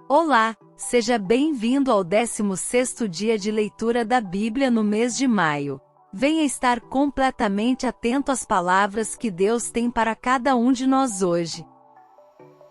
Olá, seja bem-vindo ao 16º dia de leitura da Bíblia no mês de maio. Venha estar completamente atento às palavras que Deus tem para cada um de nós hoje.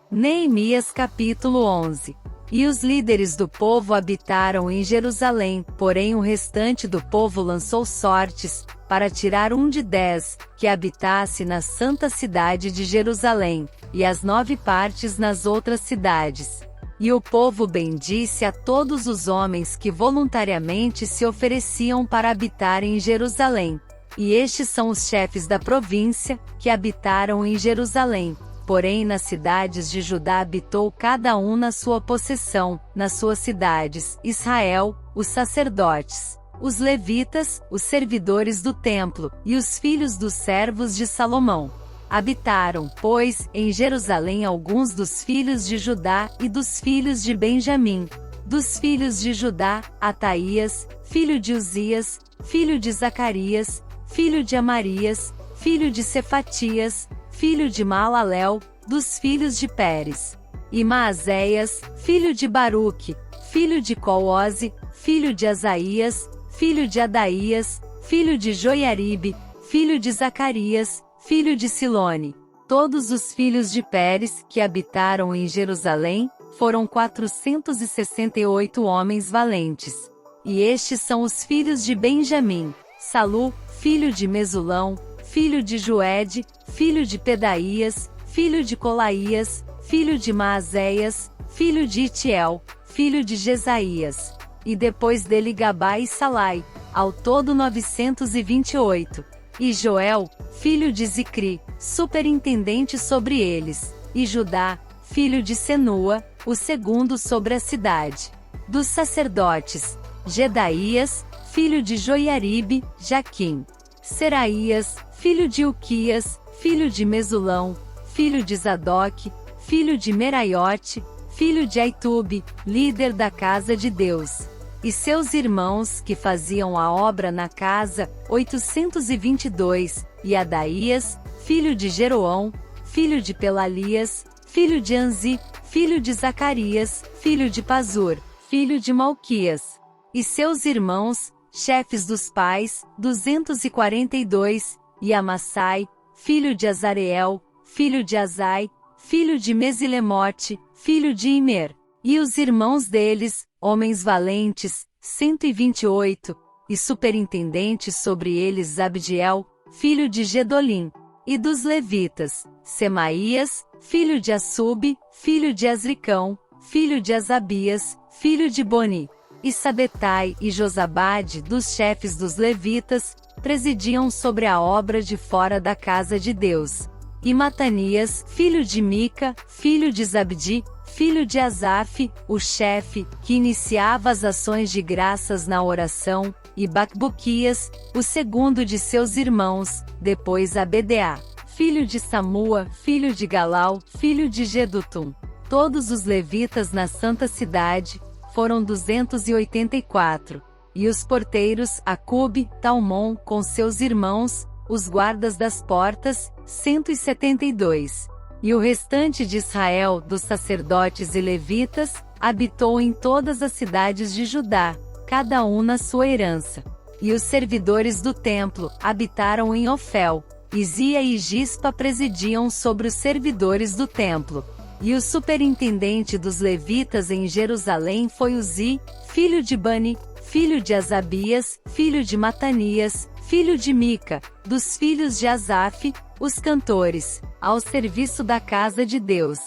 Neemias capítulo 11. E os líderes do povo habitaram em Jerusalém, porém o restante do povo lançou sortes, para tirar um de 10, que habitasse na santa cidade de Jerusalém, e as 9 partes nas outras cidades. E o povo bendisse a todos os homens que voluntariamente se ofereciam para habitar em Jerusalém. E estes são os chefes da província, que habitaram em Jerusalém. Porém nas cidades de Judá habitou cada um na sua possessão, nas suas cidades, Israel, os sacerdotes, os levitas, os servidores do templo, e os filhos dos servos de Salomão. Habitaram, pois, em Jerusalém alguns dos filhos de Judá e dos filhos de Benjamim. Dos filhos de Judá, Ataías, filho de Uzias, filho de Zacarias, filho de Amarias, filho de Cefatias, filho de Maalalel, dos filhos de Pérez. E Maazéias, filho de Baruque, filho de Coose, filho de Asaías, filho de Adaías, filho de Joiaribe, filho de Zacarias, filho de Silone. Todos os filhos de Pérez, que habitaram em Jerusalém, foram 468 homens valentes. E estes são os filhos de Benjamim: Salu, filho de Mesulão, filho de Joede, filho de Pedaías, filho de Colaías, filho de Maazéias, filho de Itiel, filho de Jesaías. E depois dele Gabá e Salai, ao todo 928. E Joel, filho de Zicri, superintendente sobre eles. E Judá, filho de Senua, o segundo sobre a cidade. Dos sacerdotes, Gedaías, filho de Joiaribe, Jaquim. Seraías, filho de Uquias, filho de Mesulão, filho de Zadoque, filho de Meraiote, filho de Aitube, líder da casa de Deus. E seus irmãos que faziam a obra na casa, 822, e Adaías, filho de Jeroão, filho de Pelalias, filho de Anzi, filho de Zacarias, filho de Pazur, filho de Malquias. E seus irmãos, chefes dos pais, 242, e Amassai, filho de Azareel, filho de Azai, filho de Mesilemote, filho de Imer. E os irmãos deles, homens valentes, 128, e superintendentes sobre eles Zabdiel, filho de Gedolim. E dos levitas, Semaías, filho de Assub, filho de Azricão, filho de Asabias, filho de Boni. E Sabetai e Josabade, dos chefes dos levitas, presidiam sobre a obra de fora da casa de Deus. E Matanias, filho de Mica, filho de Zabdi, filho de Asaf, o chefe, que iniciava as ações de graças na oração, e Bacbuquias, o segundo de seus irmãos, depois Abedeá, filho de Samua, filho de Galau, filho de Gedutum. Todos os levitas na santa cidade foram 284. E os porteiros, Acube, Talmon, com seus irmãos, os guardas das portas, 172. E o restante de Israel, dos sacerdotes e levitas, habitou em todas as cidades de Judá, cada um na sua herança. E os servidores do templo habitaram em Ofel. Izia e Gispa presidiam sobre os servidores do templo. E o superintendente dos levitas em Jerusalém foi Uzi, filho de Bani, filho de Asabias, filho de Matanias, filho de Mica, dos filhos de Asaf, os cantores, ao serviço da casa de Deus.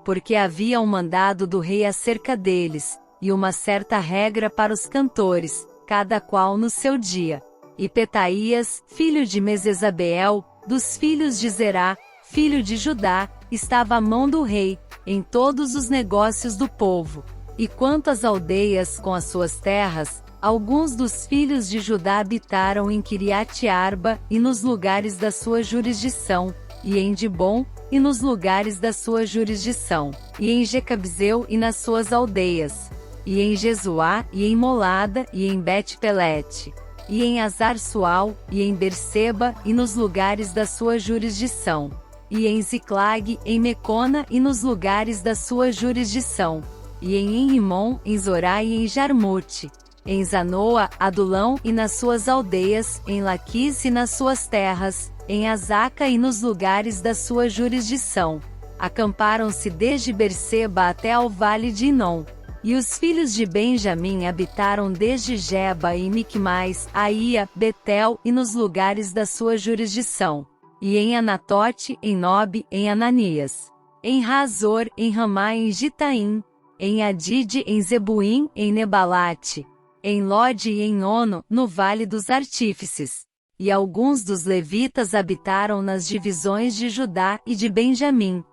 Porque havia um mandado do rei acerca deles, e uma certa regra para os cantores, cada qual no seu dia. E Petaías, filho de Mesezabeel, dos filhos de Zerá, filho de Judá, estava à mão do rei, em todos os negócios do povo. E quanto às aldeias com as suas terras, alguns dos filhos de Judá habitaram em Quiriate-Arba, e nos lugares da sua jurisdição, e em Dibom, e nos lugares da sua jurisdição, e em Jecabzeu e nas suas aldeias, e em Jesuá, e em Molada, e em Bet-Pelete, e em Azar-Sual, e em Berseba, e nos lugares da sua jurisdição, e em Ziclag, em Mecona e nos lugares da sua jurisdição, e em Rimon, em Zorá e em Jarmute, em Zanoa, Adulão e nas suas aldeias, em Laquis e nas suas terras, em Azaca e nos lugares da sua jurisdição. Acamparam-se desde Berseba até ao vale de Inom. E os filhos de Benjamim habitaram desde Geba e Micmais, Aía, Betel e nos lugares da sua jurisdição. E em Anatote, em Nobe, em Ananias. Em Razor, em Ramá, em Gitaim. Em Adide, em Zebuim, em Nebalate. Em Lode e em Ono, no Vale dos Artífices. E alguns dos levitas habitaram nas divisões de Judá e de Benjamim.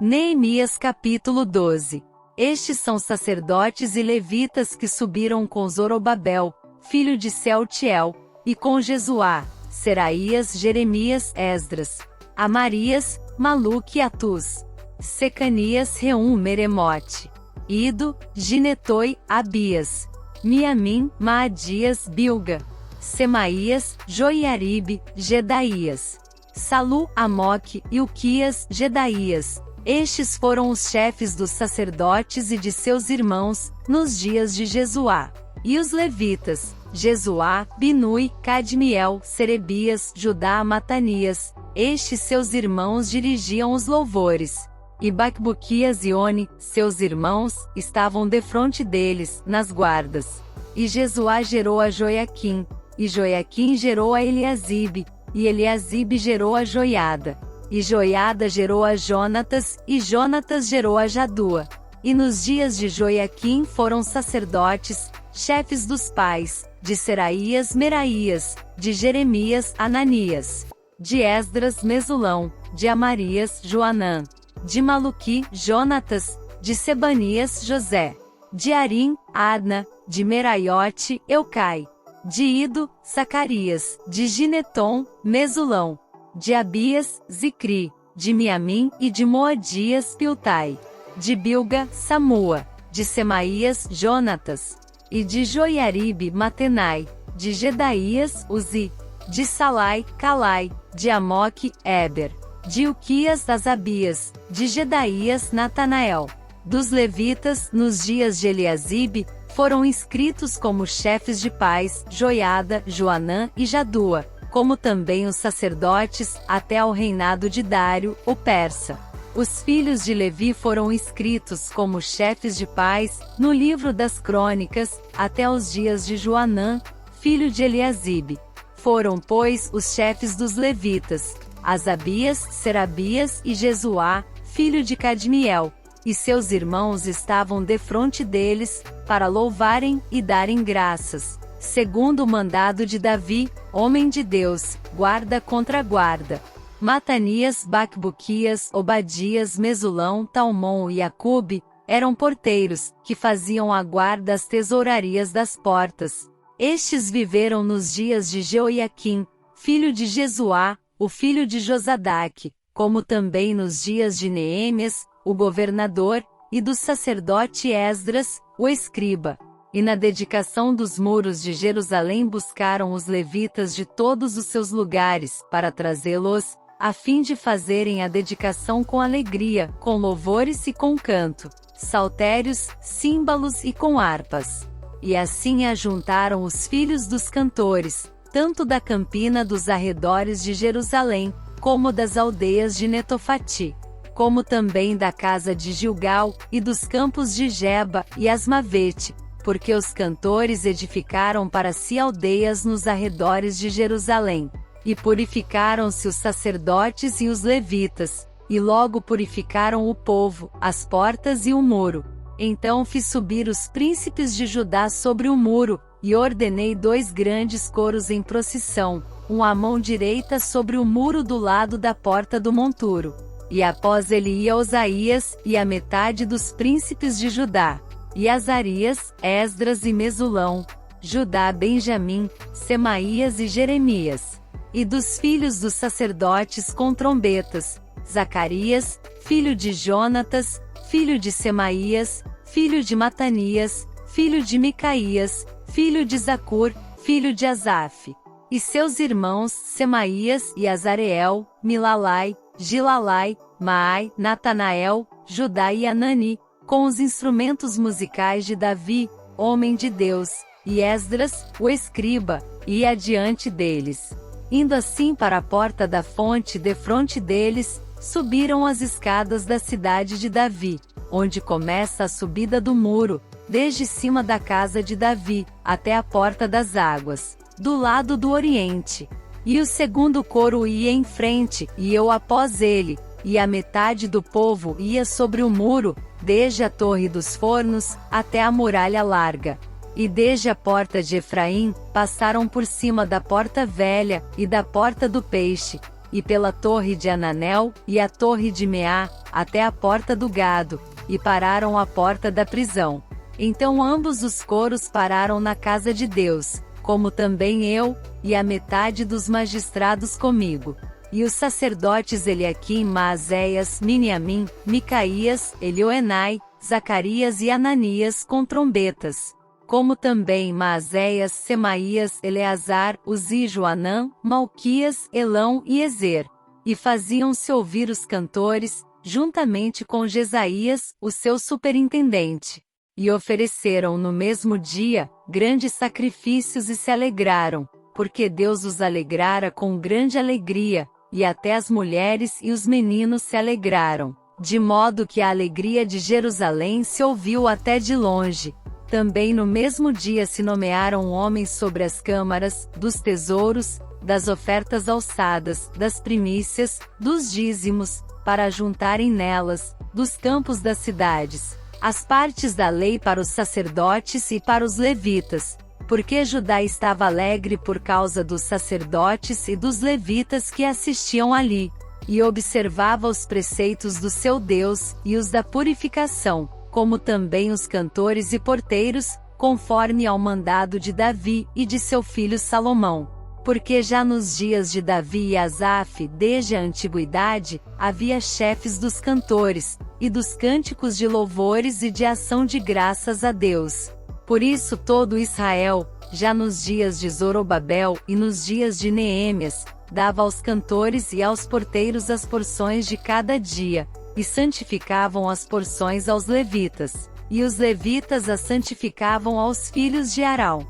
Neemias capítulo 12. Estes são sacerdotes e levitas que subiram com Zorobabel, filho de Sealtiel, e com Jesuá, Seraías, Jeremias, Esdras, Amarias, Maluque e Atuz, Secanias, Reum, Meremote, Ido, Ginetoi, Abias, Miamim, Maadias, Bilga, Semaías, Joiaribe, Gedaías, Salu, Amoque, Ilquias, Gedaías. Estes foram os chefes dos sacerdotes e de seus irmãos, nos dias de Jesuá. E os levitas, Jesuá, Binui, Cadmiel, Serebias, Judá, Matanias, estes seus irmãos dirigiam os louvores. E Bacbuquias e Oni, seus irmãos, estavam defronte deles, nas guardas. E Jesuá gerou a Joiaquim, e Joiaquim gerou a Eliasibe, e Eliasibe gerou a Joiada. E Joiada gerou a Jonatas, e Jonatas gerou a Jadua. E nos dias de Joiaquim foram sacerdotes, chefes dos pais, de Seraías, Meraías, de Jeremias, Ananias, de Esdras, Mesulão, de Amarias, Joanã, de Maluqui, Jonatas, de Sebanias, José, de Arim, Adna, de Meraiote, Eucai, de Ido, Zacarias, de Gineton, Mesulão, de Abias, Zicri, de Miamim e de Moadias, Piltai, de Bilga, Samua, de Semaías, Jonatas, e de Joiaribe, Matenai, de Gedaías, Uzi, de Salai, Calai, de Amoque, Eber, de Ilquias, Asabias, de Gedaías, Natanael. Dos levitas, nos dias de Eliasibe, foram inscritos como chefes de pais, Joiada, Joanã e Jadua, como também os sacerdotes, até ao reinado de Dário, o persa. Os filhos de Levi foram inscritos como chefes de pais, no livro das crônicas, até os dias de Joanã, filho de Eliasibe. Foram, pois, os chefes dos levitas, Asabias, Serabias e Jesuá, filho de Cadmiel, e seus irmãos estavam defronte deles, para louvarem e darem graças, segundo o mandado de Davi, homem de Deus, guarda contra guarda. Matanias, Bacbuquias, Obadias, Mesulão, Talmon e Acube, eram porteiros, que faziam a guarda às tesourarias das portas. Estes viveram nos dias de Jeoiaquim, filho de Jesuá, o filho de Josadaque, como também nos dias de Neemias, o governador, e do sacerdote Esdras, o escriba. E na dedicação dos muros de Jerusalém buscaram os levitas de todos os seus lugares, para trazê-los, a fim de fazerem a dedicação com alegria, com louvores e com canto, saltérios, símbalos e com harpas. E assim ajuntaram os filhos dos cantores, tanto da campina dos arredores de Jerusalém, como das aldeias de Netofati, como também da casa de Gilgal, e dos campos de Geba e Asmavete, porque os cantores edificaram para si aldeias nos arredores de Jerusalém. E purificaram-se os sacerdotes e os levitas, e logo purificaram o povo, as portas e o muro. Então fiz subir os príncipes de Judá sobre o muro, e ordenei 2 grandes coros em procissão, um à mão direita sobre o muro do lado da porta do monturo. E após ele ia Osaías, e a metade dos príncipes de Judá, e Azarias, Esdras e Mesulão, Judá, Benjamim, Semaías e Jeremias. E dos filhos dos sacerdotes com trombetas, Zacarias, filho de Jonatas, filho de Semaías, filho de Matanias, filho de Micaías, filho de Zacur, filho de Asaf. E seus irmãos, Semaías e Azareel, Milalai, Gilalai, Maai, Natanael, Judá e Anani, com os instrumentos musicais de Davi, homem de Deus, e Esdras, o escriba, ia adiante deles. Indo assim para a porta da fonte defronte deles, subiram as escadas da cidade de Davi, onde começa a subida do muro, desde cima da casa de Davi, até a porta das águas, do lado do oriente. E o segundo coro ia em frente, e eu após ele, e a metade do povo ia sobre o muro, desde a torre dos fornos, até a muralha larga. E desde a porta de Efraim, passaram por cima da porta velha, e da porta do peixe, e pela torre de Ananel, e a torre de Meá, até a porta do gado, e pararam à porta da prisão. Então ambos os coros pararam na casa de Deus, como também eu, e a metade dos magistrados comigo. E os sacerdotes Eliaquim, Maazéias, Miniamim, Micaías, Elioenai, Zacarias e Ananias com trombetas. Como também Maazéias, Semaías, Eleazar, Uzi, Joanã, Malquias, Elão e Ezer. E faziam-se ouvir os cantores, juntamente com Jesaías, o seu superintendente. E ofereceram no mesmo dia, grandes sacrifícios e se alegraram, porque Deus os alegrara com grande alegria, e até as mulheres e os meninos se alegraram, de modo que a alegria de Jerusalém se ouviu até de longe. Também no mesmo dia se nomearam homens sobre as câmaras, dos tesouros, das ofertas alçadas, das primícias, dos dízimos, para juntarem nelas, dos campos das cidades, as partes da lei para os sacerdotes e para os levitas, porque Judá estava alegre por causa dos sacerdotes e dos levitas que assistiam ali, e observava os preceitos do seu Deus, e os da purificação, como também os cantores e porteiros, conforme ao mandado de Davi e de seu filho Salomão. Porque já nos dias de Davi e Asaf, desde a antiguidade, havia chefes dos cantores, e dos cânticos de louvores e de ação de graças a Deus. Por isso todo Israel, já nos dias de Zorobabel e nos dias de Neemias, dava aos cantores e aos porteiros as porções de cada dia, e santificavam as porções aos levitas, e os levitas as santificavam aos filhos de Arão.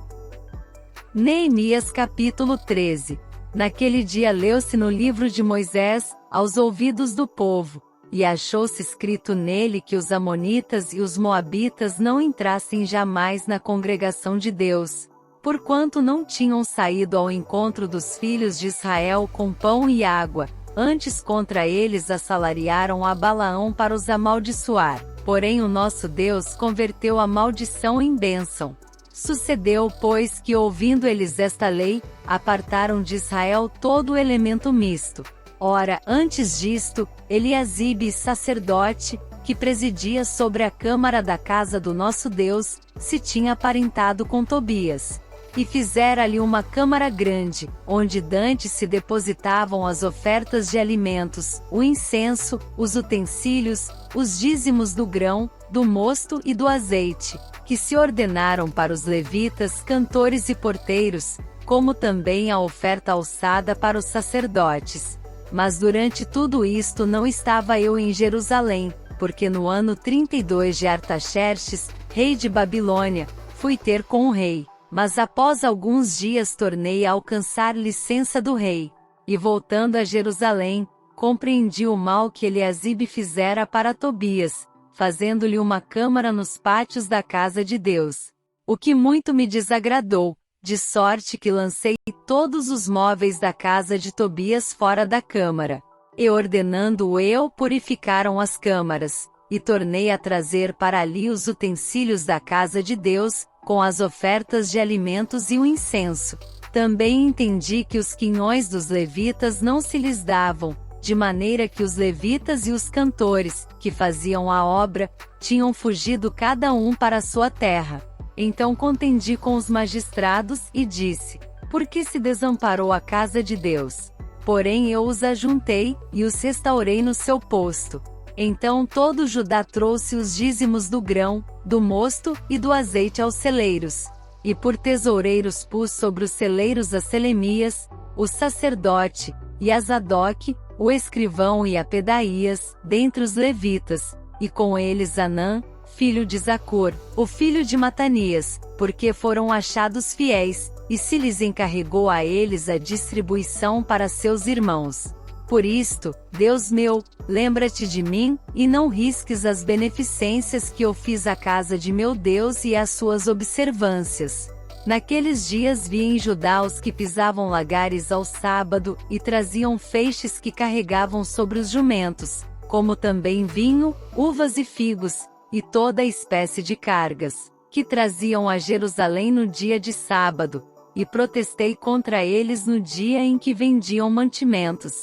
Neemias capítulo 13. Naquele dia leu-se no livro de Moisés, aos ouvidos do povo, e achou-se escrito nele que os amonitas e os moabitas não entrassem jamais na congregação de Deus, porquanto não tinham saído ao encontro dos filhos de Israel com pão e água, antes contra eles assalariaram a Balaão para os amaldiçoar. Porém o nosso Deus converteu a maldição em bênção. Sucedeu, pois, que ouvindo eles esta lei, apartaram de Israel todo o elemento misto. Ora, antes disto, Eliasibe, sacerdote, que presidia sobre a câmara da casa do nosso Deus, se tinha aparentado com Tobias. E fizera-lhe uma câmara grande, onde dantes se depositavam as ofertas de alimentos, o incenso, os utensílios, os dízimos do grão, do mosto e do azeite, que se ordenaram para os levitas, cantores e porteiros, como também a oferta alçada para os sacerdotes. Mas durante tudo isto não estava eu em Jerusalém, porque no ano 32 de Artaxerxes, rei de Babilônia, fui ter com o rei. Mas após alguns dias tornei a alcançar licença do rei. E voltando a Jerusalém, compreendi o mal que Eliasibe fizera para Tobias, fazendo-lhe uma câmara nos pátios da casa de Deus. O que muito me desagradou, de sorte que lancei todos os móveis da casa de Tobias fora da câmara. E ordenando-o eu, purificaram as câmaras, e tornei a trazer para ali os utensílios da casa de Deus, com as ofertas de alimentos e o incenso. Também entendi que os quinhões dos levitas não se lhes davam, de maneira que os levitas e os cantores, que faziam a obra, tinham fugido cada um para a sua terra. Então contendi com os magistrados e disse: por que se desamparou a casa de Deus? Porém eu os ajuntei, e os restaurei no seu posto. Então todo Judá trouxe os dízimos do grão, do mosto e do azeite aos celeiros. E por tesoureiros pus sobre os celeiros a Selemias, o sacerdote, e a Zadoque, o escrivão e a Pedaías, dentre os levitas, e com eles Anã, filho de Zacur, o filho de Matanias, porque foram achados fiéis, e se lhes encarregou a eles a distribuição para seus irmãos. Por isto, Deus meu, lembra-te de mim, e não risques as beneficências que eu fiz à casa de meu Deus e às suas observâncias. Naqueles dias vi em Judá os que pisavam lagares ao sábado, e traziam feixes que carregavam sobre os jumentos, como também vinho, uvas e figos, e toda espécie de cargas, que traziam a Jerusalém no dia de sábado, e protestei contra eles no dia em que vendiam mantimentos.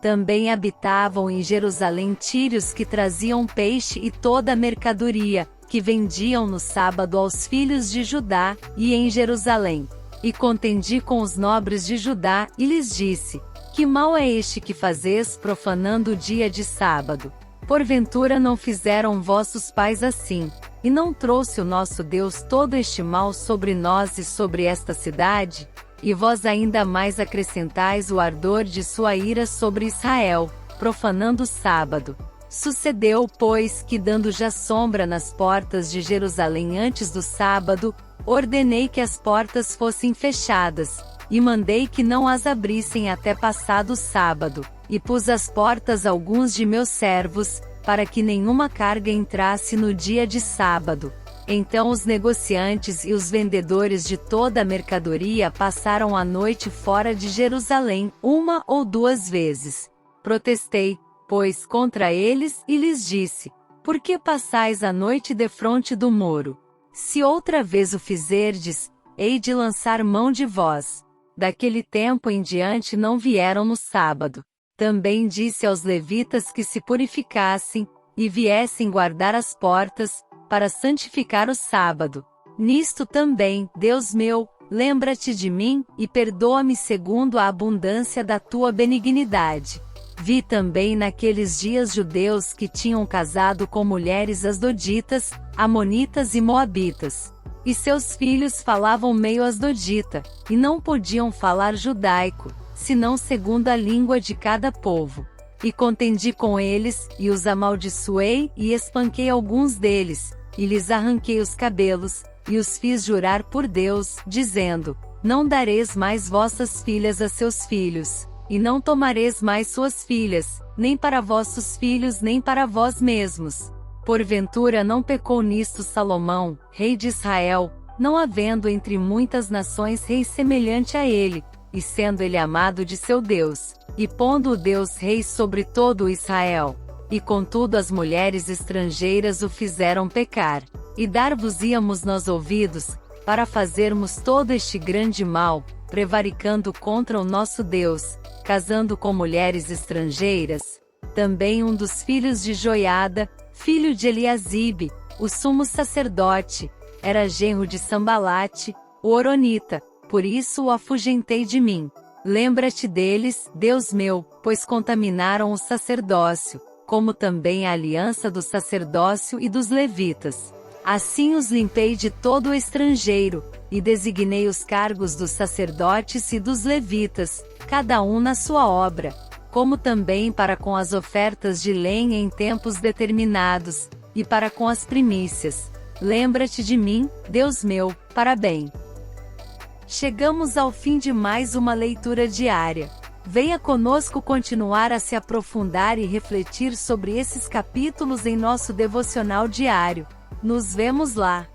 Também habitavam em Jerusalém tírios que traziam peixe e toda a mercadoria, que vendiam no sábado aos filhos de Judá, e em Jerusalém. E contendi com os nobres de Judá, e lhes disse: que mal é este que fazes profanando o dia de sábado? Porventura não fizeram vossos pais assim, e não trouxe o nosso Deus todo este mal sobre nós e sobre esta cidade? E vós ainda mais acrescentais o ardor de sua ira sobre Israel, profanando o sábado. Sucedeu, pois, que dando já sombra nas portas de Jerusalém antes do sábado, ordenei que as portas fossem fechadas, e mandei que não as abrissem até passado o sábado, e pus às portas alguns de meus servos, para que nenhuma carga entrasse no dia de sábado. Então os negociantes e os vendedores de toda a mercadoria passaram a noite fora de Jerusalém, uma ou duas vezes. Protestei, pois, contra eles, e lhes disse: por que passais a noite defronte do muro? Se outra vez o fizerdes, hei de lançar mão de vós. Daquele tempo em diante não vieram no sábado. Também disse aos levitas que se purificassem, e viessem guardar as portas, para santificar o sábado. Nisto também, Deus meu, lembra-te de mim, e perdoa-me segundo a abundância da tua benignidade. Vi também naqueles dias judeus que tinham casado com mulheres asdoditas, amonitas e moabitas. E seus filhos falavam meio asdodita, e não podiam falar judaico, senão segundo a língua de cada povo. E contendi com eles, e os amaldiçoei, e espanquei alguns deles, e lhes arranquei os cabelos, e os fiz jurar por Deus, dizendo: não dareis mais vossas filhas a seus filhos, e não tomareis mais suas filhas, nem para vossos filhos nem para vós mesmos. Porventura não pecou nisto Salomão, rei de Israel, não havendo entre muitas nações rei semelhante a ele, e sendo ele amado de seu Deus, e pondo o Deus rei sobre todo o Israel. E contudo as mulheres estrangeiras o fizeram pecar, e dar-vos-íamos nós ouvidos, para fazermos todo este grande mal, prevaricando contra o nosso Deus, casando com mulheres estrangeiras. Também um dos filhos de Joiada, filho de Eliasibe, o sumo sacerdote, era genro de Sambalate, o horonita, por isso o afugentei de mim. Lembra-te deles, Deus meu, pois contaminaram o sacerdócio, como também a aliança do sacerdócio e dos levitas. Assim os limpei de todo o estrangeiro, e designei os cargos dos sacerdotes e dos levitas, cada um na sua obra, como também para com as ofertas de lenha em tempos determinados, e para com as primícias. Lembra-te de mim, Deus meu, para bem. Chegamos ao fim de mais uma leitura diária. Venha conosco continuar a se aprofundar e refletir sobre esses capítulos em nosso devocional diário. Nos vemos lá!